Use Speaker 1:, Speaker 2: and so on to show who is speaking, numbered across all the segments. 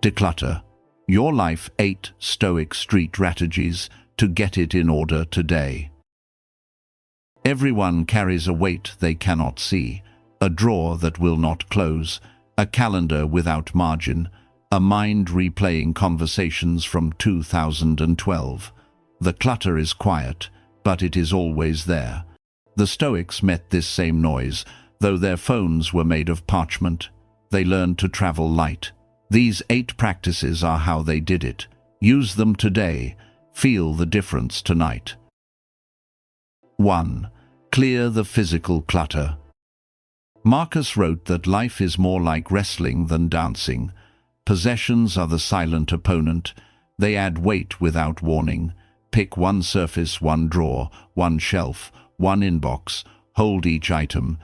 Speaker 1: Declutter. Your life 8 Stoic street strategies to get it in order today. Everyone carries a weight they cannot see, a drawer that will not close, a calendar without margin, a mind replaying conversations from 2012. The clutter is quiet, but it is always there. The Stoics met this same noise, though their phones were made of parchment. They learned to travel light. These 8 practices are how they did it. Use them today. Feel the difference tonight. 1. Clear the physical clutter. Marcus wrote that life is more like wrestling than dancing. Possessions are the silent opponent. They add weight without warning. Pick one surface, one drawer, one shelf, one inbox. Hold each item.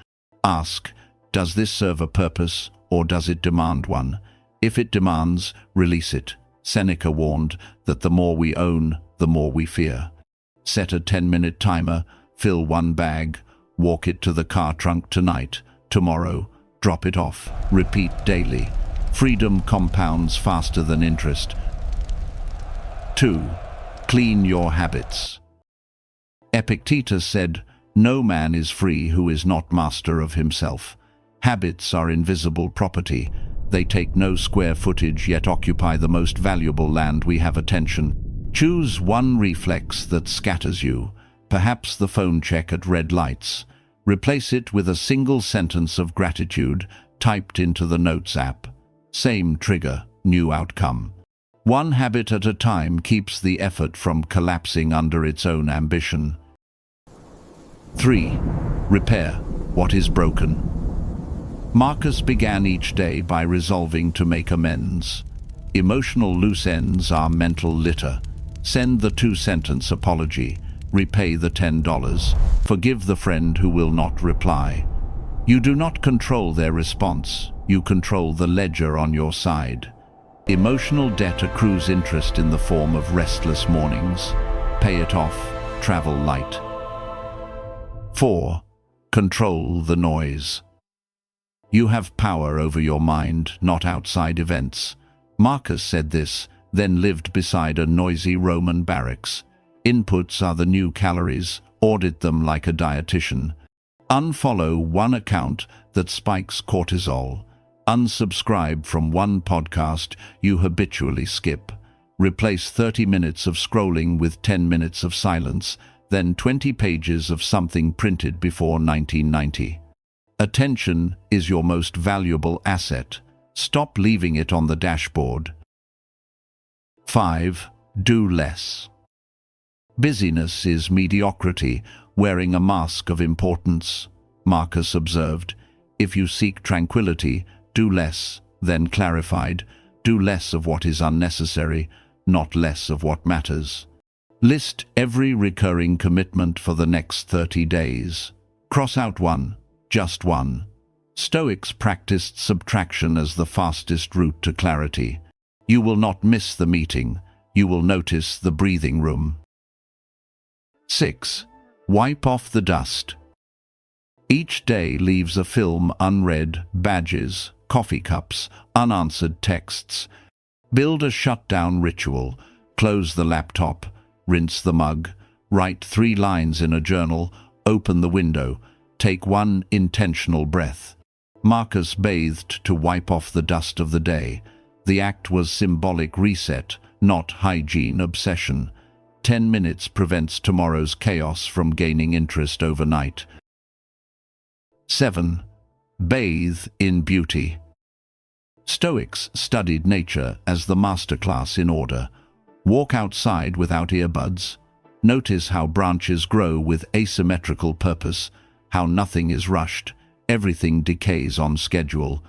Speaker 1: Ask, does this serve a purpose, or does it demand one? If it demands, release it. Seneca warned that the more we own, the more we fear. Set a 10-minute timer, fill one bag, walk it to the car trunk tonight, tomorrow, drop it off, repeat daily. Freedom compounds faster than interest. 2. Clean your habits. Epictetus said, "No man is free who is not master of himself." Habits are invisible property. They take no square footage yet occupy the most valuable land we have: attention. Choose one reflex that scatters you, perhaps the phone check at red lights. Replace it with a single sentence of gratitude typed into the Notes app. Same trigger, new outcome. One habit at a time keeps the effort from collapsing under its own ambition. 3. Repair what is broken. Marcus began each day by resolving to make amends. Emotional loose ends are mental litter. Send the 2-sentence apology. Repay the $10. Forgive the friend who will not reply. You do not control their response. You control the ledger on your side. Emotional debt accrues interest in the form of restless mornings. Pay it off. Travel light. 4. Control the noise. You have power over your mind, not outside events. Marcus said this, then lived beside a noisy Roman barracks. Inputs are the new calories. Audit them like a dietitian. Unfollow one account that spikes cortisol. Unsubscribe from one podcast you habitually skip. Replace 30 minutes of scrolling with 10 minutes of silence, then 20 pages of something printed before 1990. Attention is your most valuable asset. Stop leaving it on the dashboard. 5. Do less. Busyness is mediocrity, wearing a mask of importance. Marcus observed, if you seek tranquility, do less, then clarified, do less of what is unnecessary, not less of what matters. List every recurring commitment for the next 30 days. Cross out one, just one. Stoics practiced subtraction as the fastest route to clarity. You will not miss the meeting, you will notice the breathing room. 6. Wipe off the dust. Each day leaves a film unread, badges, coffee cups, unanswered texts. Build a shutdown ritual. Close the laptop, rinse the mug, write 3 lines in a journal, open the window, take one intentional breath. Marcus bathed to wipe off the dust of the day. The act was symbolic reset, not hygiene obsession. 10 minutes prevents tomorrow's chaos from gaining interest overnight. 7. Bathe in beauty. Stoics studied nature as the masterclass in order. Walk outside without earbuds. Notice how branches grow with asymmetrical purpose, how nothing is rushed, everything decays on schedule.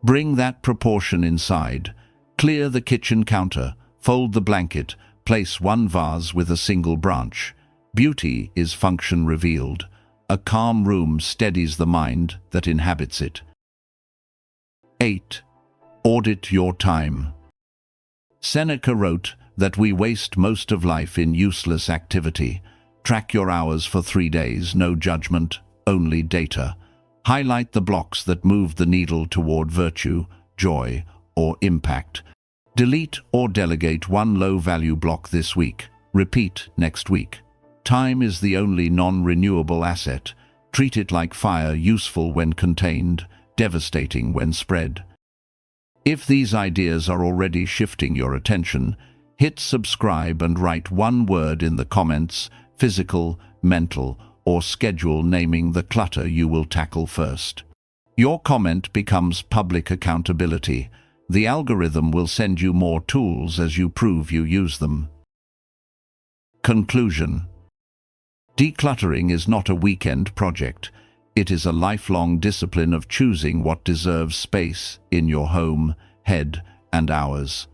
Speaker 1: Bring that proportion inside. Clear the kitchen counter, fold the blanket, place one vase with a single branch. Beauty is function revealed. A calm room steadies the mind that inhabits it. 8. Audit your time. Seneca wrote that we waste most of life in useless activity. Track your hours for 3 days, no judgment, only data. Highlight the blocks that move the needle toward virtue, joy, or impact. Delete or delegate one low-value block this week. Repeat next week. Time is the only non-renewable asset. Treat it like fire, useful when contained, devastating when spread. If these ideas are already shifting your attention, hit subscribe and write one word in the comments: physical, mental, or schedule, naming the clutter you will tackle first. Your comment becomes public accountability. The algorithm will send you more tools as you prove you use them. Conclusion. Decluttering is not a weekend project. It is a lifelong discipline of choosing what deserves space in your home, head, and hours.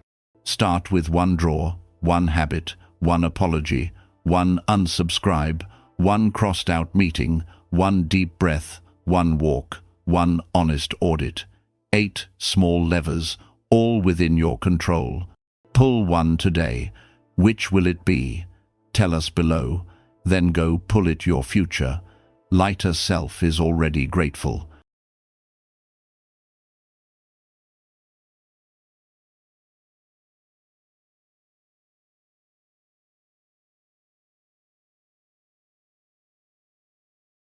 Speaker 1: Start with one drawer, one habit, one apology, one unsubscribe, one crossed-out meeting, one deep breath, one walk, one honest audit. 8 small levers, all within your control. Pull one today. Which will it be? Tell us below. Then go pull it. Your future lighter self is already grateful.